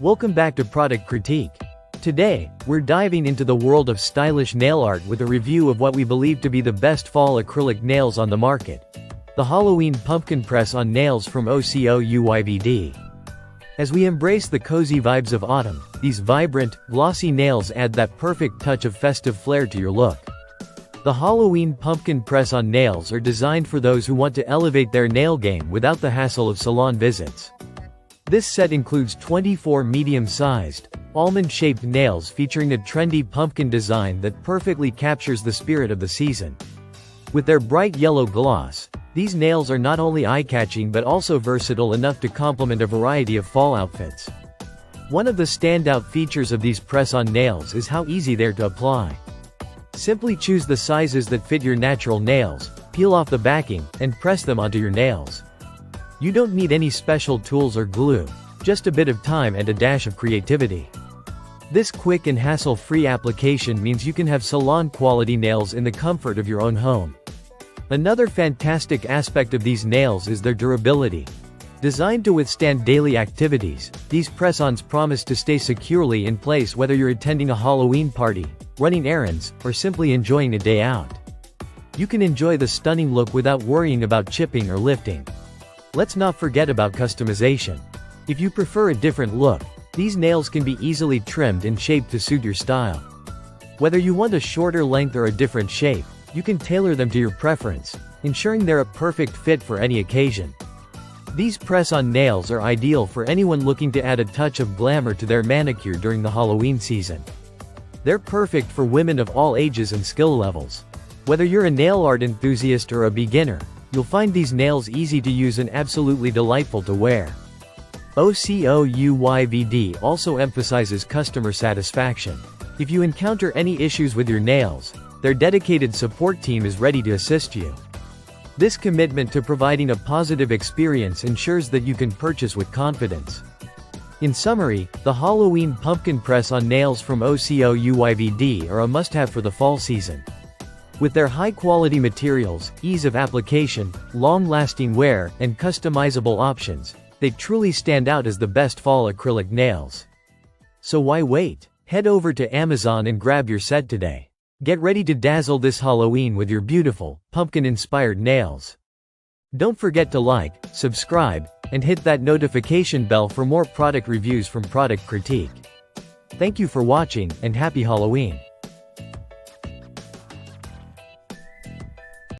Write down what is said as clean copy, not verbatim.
Welcome back to Product Critique. Today, we're diving into the world of stylish nail art with a review of what we believe to be the best fall acrylic nails on the market. The Halloween Pumpkin Press on Nails from OCOUYVD. As we embrace the cozy vibes of autumn, these vibrant, glossy nails add that perfect touch of festive flair to your look. The Halloween Pumpkin Press on Nails are designed for those who want to elevate their nail game without the hassle of salon visits. This set includes 24 medium-sized, almond-shaped nails featuring a trendy pumpkin design that perfectly captures the spirit of the season. With their bright yellow gloss, these nails are not only eye-catching but also versatile enough to complement a variety of fall outfits. One of the standout features of these press-on nails is how easy they're to apply. Simply choose the sizes that fit your natural nails, peel off the backing, and press them onto your nails. You don't need any special tools or glue, just a bit of time and a dash of creativity. This quick and hassle-free application means you can have salon-quality nails in the comfort of your own home. Another fantastic aspect of these nails is their durability. Designed to withstand daily activities, these press-ons promise to stay securely in place whether you're attending a Halloween party, running errands, or simply enjoying a day out. You can enjoy the stunning look without worrying about chipping or lifting. Let's not forget about customization. If you prefer a different look, these nails can be easily trimmed and shaped to suit your style. Whether you want a shorter length or a different shape, you can tailor them to your preference, ensuring they're a perfect fit for any occasion. These press-on nails are ideal for anyone looking to add a touch of glamour to their manicure during the Halloween season. They're perfect for women of all ages and skill levels. Whether you're a nail art enthusiast or a beginner, you'll find these nails easy to use and absolutely delightful to wear. OCOUYVD also emphasizes customer satisfaction. If you encounter any issues with your nails, their dedicated support team is ready to assist you. This commitment to providing a positive experience ensures that you can purchase with confidence. In summary, the Halloween Pumpkin Press on Nails from OCOUYVD are a must-have for the fall season. With their high-quality materials, ease of application, long-lasting wear, and customizable options, they truly stand out as the best fall acrylic nails. So why wait? Head over to Amazon and grab your set today. Get ready to dazzle this Halloween with your beautiful, pumpkin-inspired nails. Don't forget to like, subscribe, and hit that notification bell for more product reviews from Product Critique. Thank you for watching, and happy Halloween!